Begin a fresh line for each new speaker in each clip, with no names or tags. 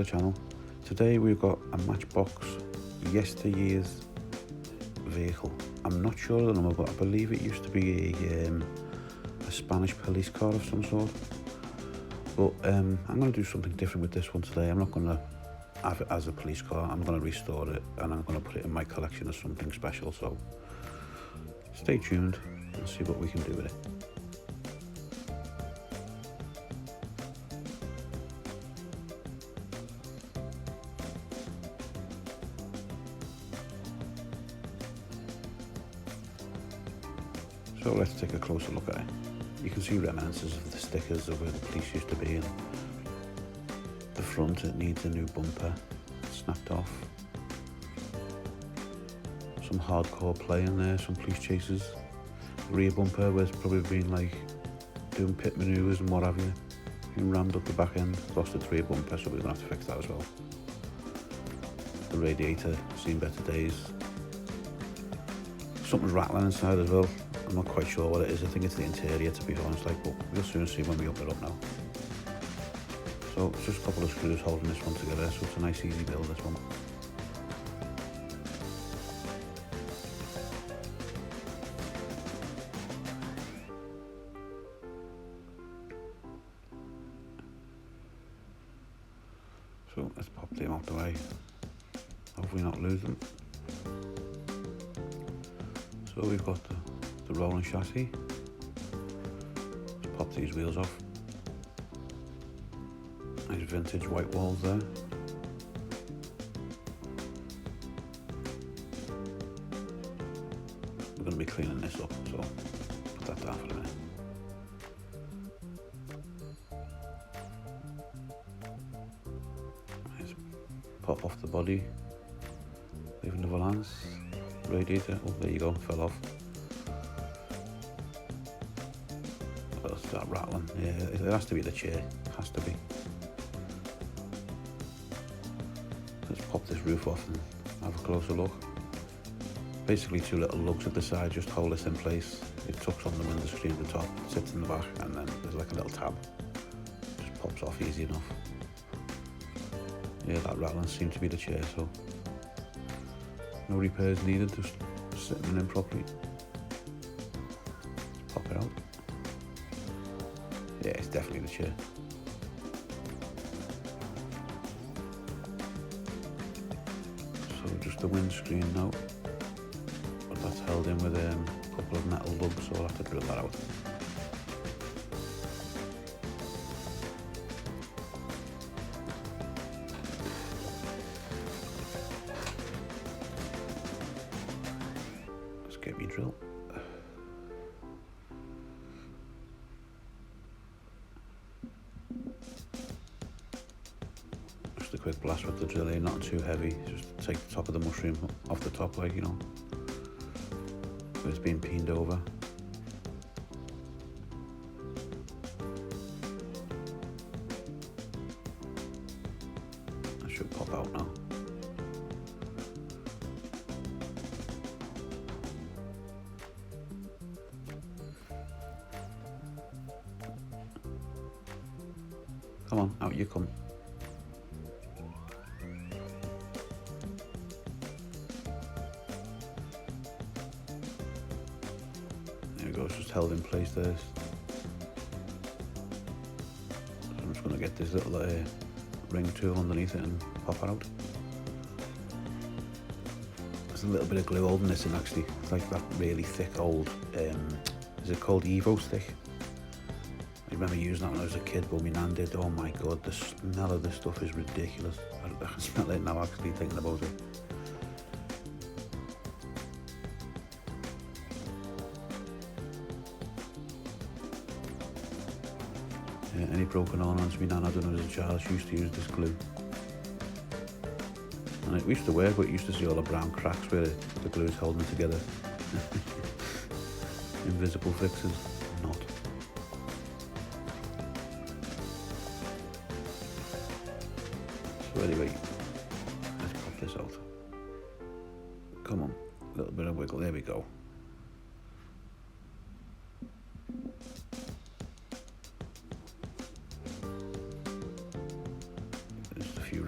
the channel. Today we've got a Matchbox Yesteryear's vehicle. I'm not sure of the number, but I believe it used to be a Spanish police car of some sort. But I'm going to do something different with this one today. I'm not going to have it as a police car. I'm going to restore it and I'm going to put it in my collection as something special. So stay tuned and see what we can do with it. So let's take a closer look at it. You can see reminiscences of the stickers of where the police used to be, and the front, it needs a new bumper, snapped off. Some hardcore play in there, some police chases. The rear bumper where it's probably been like doing pit manoeuvres and what have you. Been rammed up the back end, lost its rear bumper, so we're gonna have to fix that as well. The radiator, seen better days. Something's rattling inside as well. I'm not quite sure what it is. I think it's the interior, to be honest, but we'll soon see when we open it up now. So it's just a couple of screws holding this one together, so it's a nice easy build, this one. So let's pop them out the way. Hopefully not lose them. So we've got the rolling chassis. Let's pop these wheels off. Nice vintage white walls there. We're going to be cleaning this up, so put that down for a minute. Nice. Pop off the body, leaving the valance, radiator. Oh, there you go, fell off. That rattling, yeah, it has to be the chair, has to be. Let's pop this roof off and have a closer look. Basically two little lugs at the side just hold this in place. It tucks on the window screen at the top, sits in the back, and then there's like a little tab. Just pops off easy enough. Yeah, that rattling seemed to be the chair, so no repairs needed, just sitting in properly. Pop it out. Yeah, it's definitely the chair. So just the windscreen now, but that's held in with a couple of metal lugs, so I'll have to drill that out. Let's get me drill. A quick blast with the drill here, not too heavy, just take the top of the mushroom off the top, like, you know, where it's been peened over. That should pop out now. Come on, out you come. There we go, it's just held in place there. So I'm just going to get this little ring tool underneath it and pop it out. There's a little bit of glue holding this in actually. It's like that really thick old, is it called Evo stick? I remember using that when I was a kid, but my nan did. Oh my god, the smell of this stuff is ridiculous. I can smell it now actually thinking about it. Yeah, any broken ornaments my nan had when I was a child, she used to use this glue. And it used to work, but you used to see all the brown cracks where the glue is holding it together. Invisible fixes, not. So anyway, let's pop this out. Come on, a little bit of wiggle, there we go. Just a few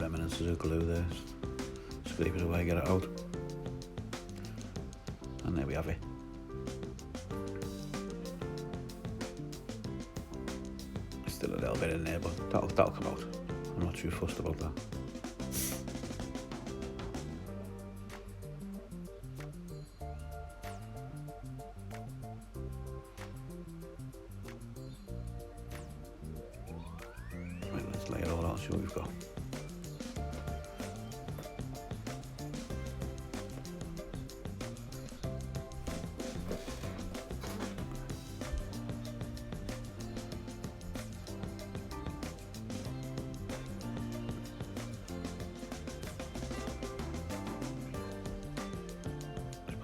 scrape it away, get it out. And there we have it. Still a little bit in there, but that'll come out. I'm not too fussed about that. Right, let's lay it all out, see what we've got.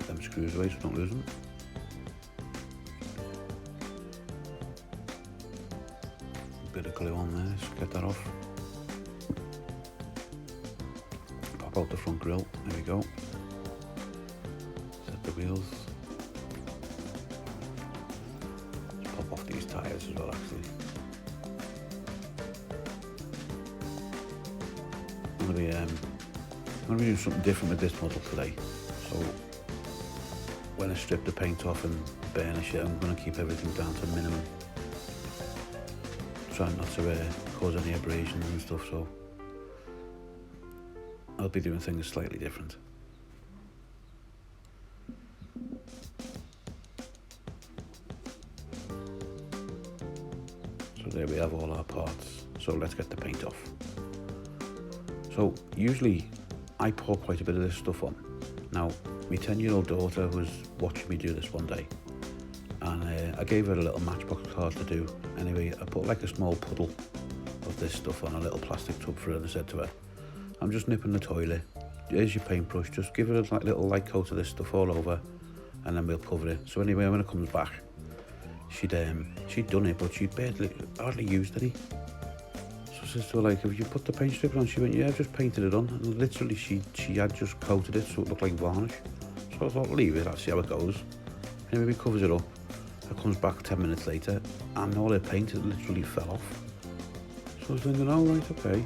Them screws away so don't lose them. Bit of glue on there, just get that off. Pop out the front grille, there we go. Set the wheels. Just pop off these tyres as well actually. I'm going to be doing something different with this model today. So when I strip the paint off and burnish it, I'm going to keep everything down to a minimum. Trying not to cause any abrasions and stuff, so I'll be doing things slightly different. So there we have all our parts. So let's get the paint off. So usually I pour quite a bit of this stuff on. Now, my 10-year-old daughter was watching me do this one day, and I gave her a little Matchbox card to do. Anyway, I put like a small puddle of this stuff on a little plastic tub for her, and I said to her, I'm just nipping the toilet, here's your paintbrush, just give her a little light coat of this stuff all over, and then we'll cover it. So anyway, when it comes back, she'd done it, but she'd hardly used any. So I said to her, like, have you put the paint strip on? She went, yeah, I've just painted it on. And literally she had just coated it so it looked like varnish. So I thought, leave it, I'll see how it goes. Anyway, we covers it up. It comes back 10 minutes later, and all the paint literally fell off. So I was thinking, oh, right, okay.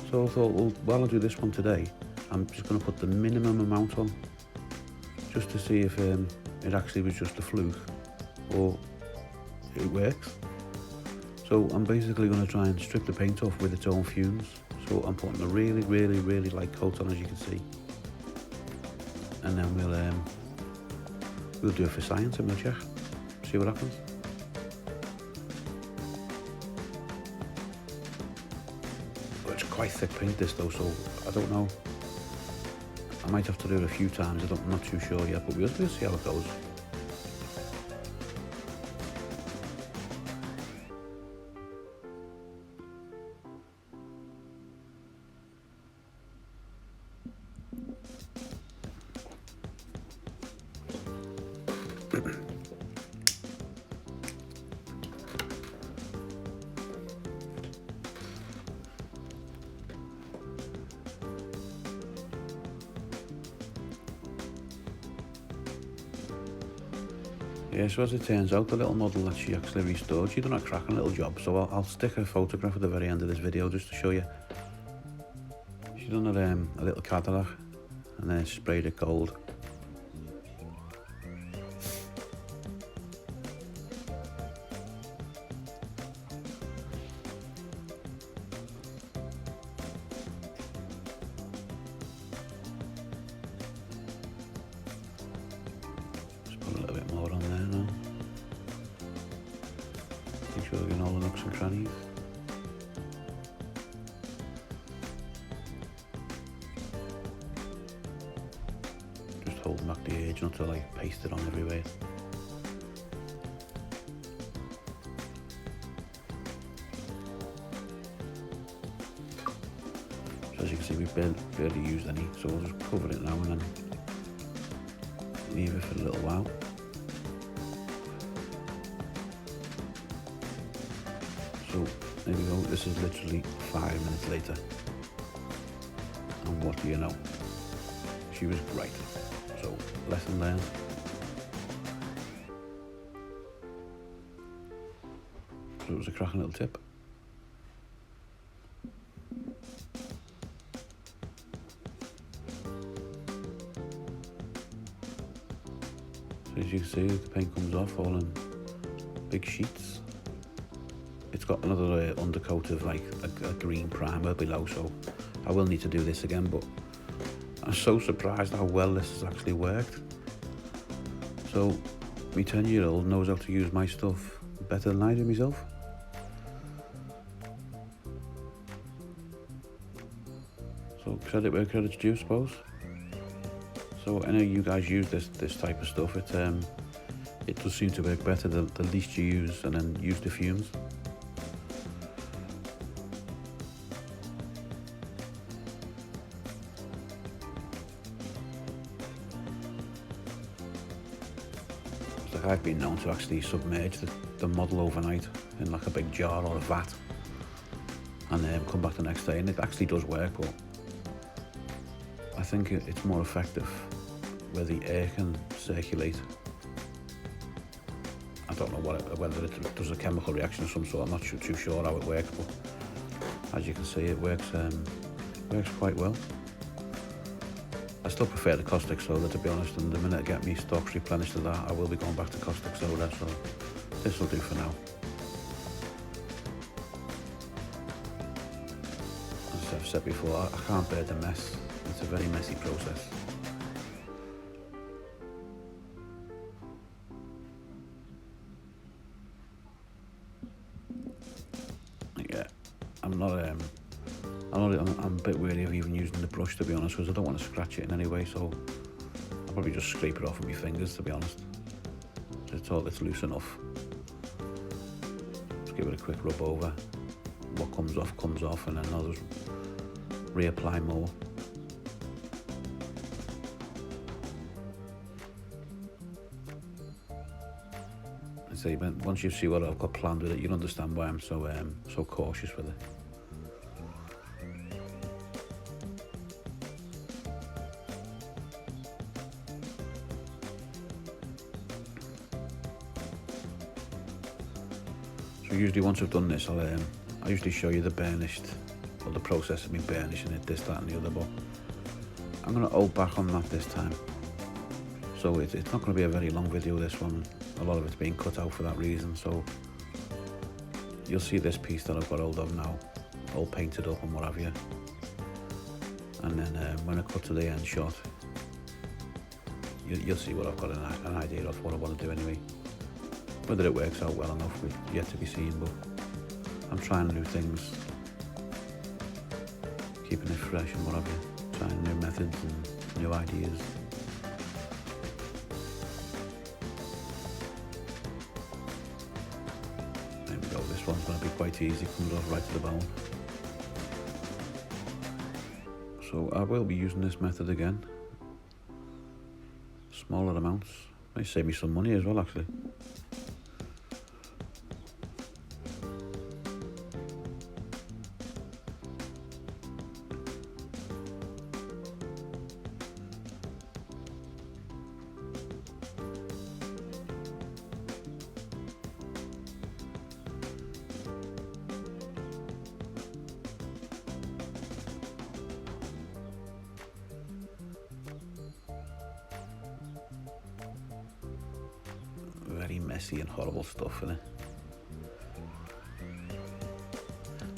So I thought, well, while I do this one today, I'm just going to put the minimum amount on, just to see if it actually was just a fluke, or it works. So I'm basically going to try and strip the paint off with its own fumes. So I'm putting a really, really, really light coat on, as you can see. And then we'll do it for science and we'll check, see what happens. But it's quite thick paint this though, so I don't know. I might have to do it a few times, I'm not too sure yet, but we'll see how it goes. Yeah, so as it turns out, the little model that she actually restored, she done a cracking little job, so I'll stick a photograph at the very end of this video just to show you. She done a little Cadillac and then sprayed it gold. Put a little bit more on there now. Make sure we're getting all the nooks and crannies. Just holding back the edge not to like paste it on everywhere. So as you can see, we've barely used any, so we'll just cover it now and then leave it for a little while. So there we go, this is literally 5 minutes later. And what do you know? She was great. So, lesson learned. So it was a cracking little tip. So as you can see, the paint comes off all in big sheets. It's got another undercoat of like a green primer below, so I will need to do this again, but I'm so surprised how well this has actually worked. So my 10-year-old knows how to use my stuff better than I do myself. So credit where credit's due, I suppose. So I know you guys use this type of stuff. It does seem to work better the least you use, and then use the fumes. Like I've been known to actually submerge the model overnight in like a big jar or a vat, and come back the next day, and it actually does work, but I think it's more effective where the air can circulate. I don't know whether it does a chemical reaction of some sort. I'm not too sure how it works, but as you can see, it works quite well. I still prefer the caustic soda, to be honest, and the minute I get me stocks replenished to that, I will be going back to caustic soda, so this will do for now. As I've said before, I can't bear the mess. It's a very messy process. Yeah, I'm a bit wary of even using the brush, to be honest, because I don't want to scratch it in any way, so I'll probably just scrape it off with my fingers, to be honest. It's loose enough. Just give it a quick rub over. What comes off, and then I'll just reapply more. See, once you see what I've got planned with it, you'll understand why I'm so cautious with it. So usually once I've done this, I usually show you the burnished, or the process of me burnishing it, this, that and the other, but I'm going to hold back on that this time. So it's not going to be a very long video, this one. A lot of it's being cut out for that reason, so you'll see this piece that I've got hold of now, all painted up and what have you. And then when I cut to the end shot, you'll see what I've got an idea of what I want to do anyway. Whether it works out well enough, we've yet to be seen, but I'm trying new things, keeping it fresh and what have you, trying new methods and new ideas. There we go, this one's going to be quite easy, comes off right to the bone. So I will be using this method again, smaller amounts, might save me some money as well actually. Very messy and horrible stuff, innit?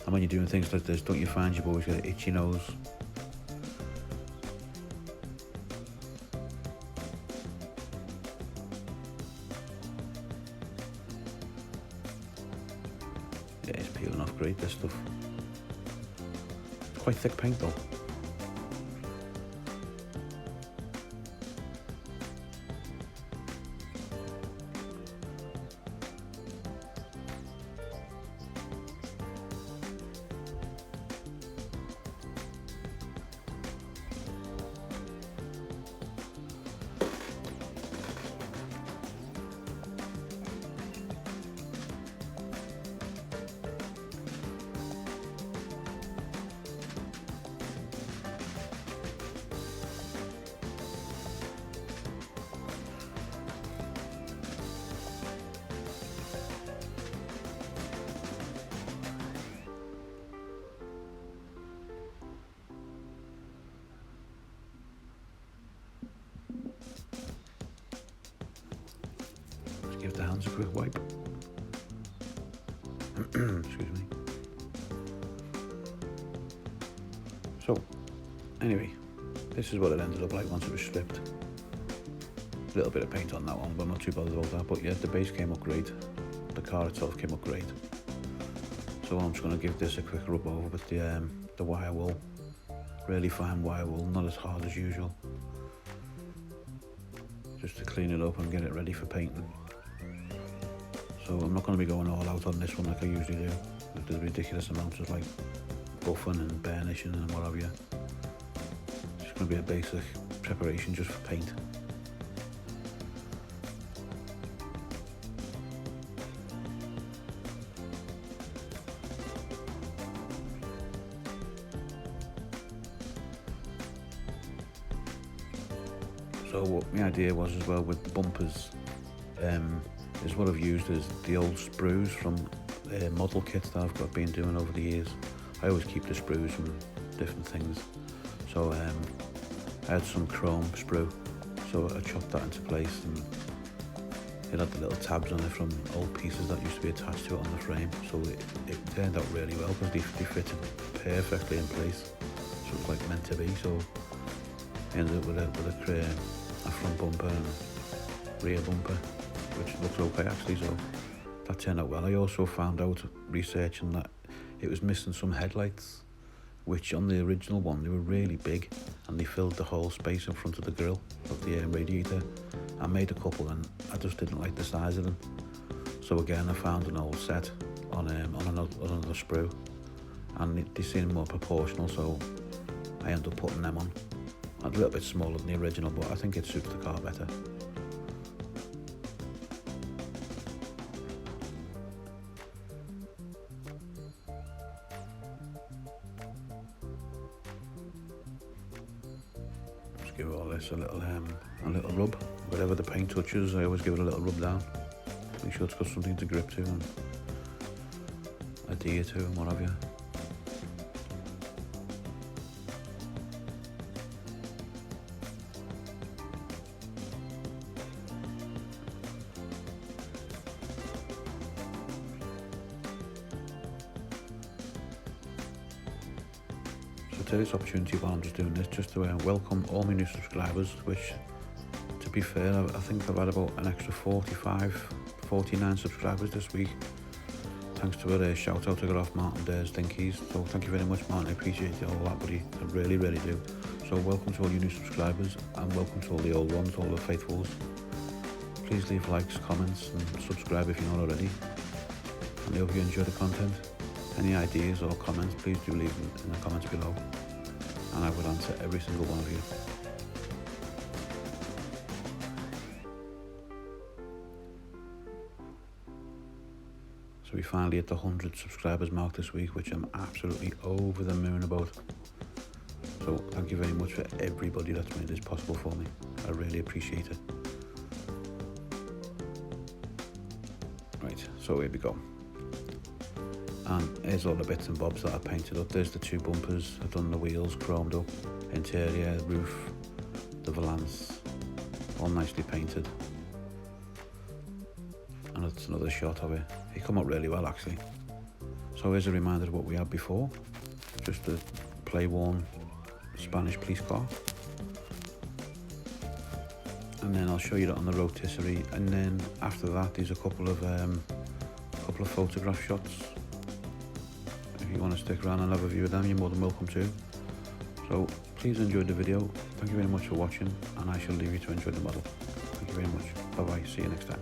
And when you're doing things like this, don't you find you've always got an itchy nose? Yeah, it's peeling off great, this stuff. It's quite thick paint though. give the hands a quick wipe. Excuse me. So, anyway, this is what it ended up like once it was stripped. A little bit of paint on that one, but I'm not too bothered about that. But yeah, the base came up great. The car itself came up great. So I'm just going to give this a quick rub over with the wire wool. Really fine wire wool, not as hard as usual. Just to clean it up and get it ready for painting. So I'm not going to be going all out on this one like I usually do. There's ridiculous amounts of like buffing and burnishing and what have you. It's just going to be a basic preparation just for paint. So what my idea was as well with the bumpers is what I've used is the old sprues from model kits that I've been doing over the years. I always keep the sprues from different things. So I had some chrome sprue, so I chopped that into place, and it had the little tabs on it from old pieces that used to be attached to it on the frame. So it turned out really well because they fitted perfectly in place. So it was like meant to be. So I ended up with a front bumper and rear bumper, which looks okay actually, so that turned out well. I also found out researching that it was missing some headlights, which on the original one they were really big and they filled the whole space in front of the grille of the radiator. I made a couple and I just didn't like the size of them, so again I found an old set on another sprue, and they seemed more proportional, so I ended up putting them on. A little bit smaller than the original, but I think it suits the car better. Just give all this a little rub. Whatever the paint touches, I always give it a little rub down. Make sure it's got something to grip to and adhere to and what have you. To this opportunity while I'm just doing this, just to welcome all my new subscribers, which to be fair I think I've had about an extra 49 subscribers this week, thanks to a shout out I got off Martin Dares Dinkies. So thank you very much, Martin, I appreciate all that, buddy, I really do. So welcome to all you new subscribers, and welcome to all the old ones, all the faithfuls. Please leave likes, comments and subscribe if you're not already, and I hope you enjoy the content. Any ideas or comments, please do leave them in the comments below, and I will answer every single one of you. So we finally hit the 100 subscribers mark this week, which I'm absolutely over the moon about. So thank you very much for everybody that's made this possible for me. I really appreciate it. Right, so here we go. And here's all the bits and bobs that I painted up. There's the two bumpers, I've done the wheels, chromed up, interior, roof, the valance, all nicely painted. And that's another shot of it. It come up really well actually. So here's a reminder of what we had before. Just a play-worn Spanish police car. And then I'll show you that on the rotisserie. And then after that there's a couple of photograph shots. If you want to stick around and have a view of them, you're more than welcome to. So please enjoy the video. Thank you very much for watching, and I shall leave you to enjoy the model. Thank you very much. Bye bye. See you next time.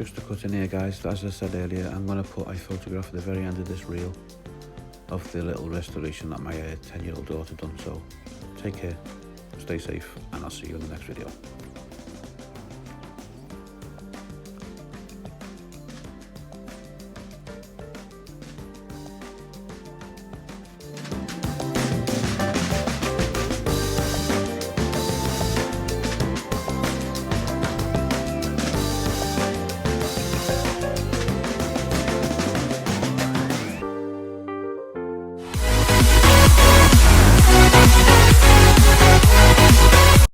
just to cut in here, guys, as I said earlier, I'm going to put a photograph at the very end of this reel of the little restoration that my 10-year-old daughter done. So take care, stay safe, and I'll see you in the next video.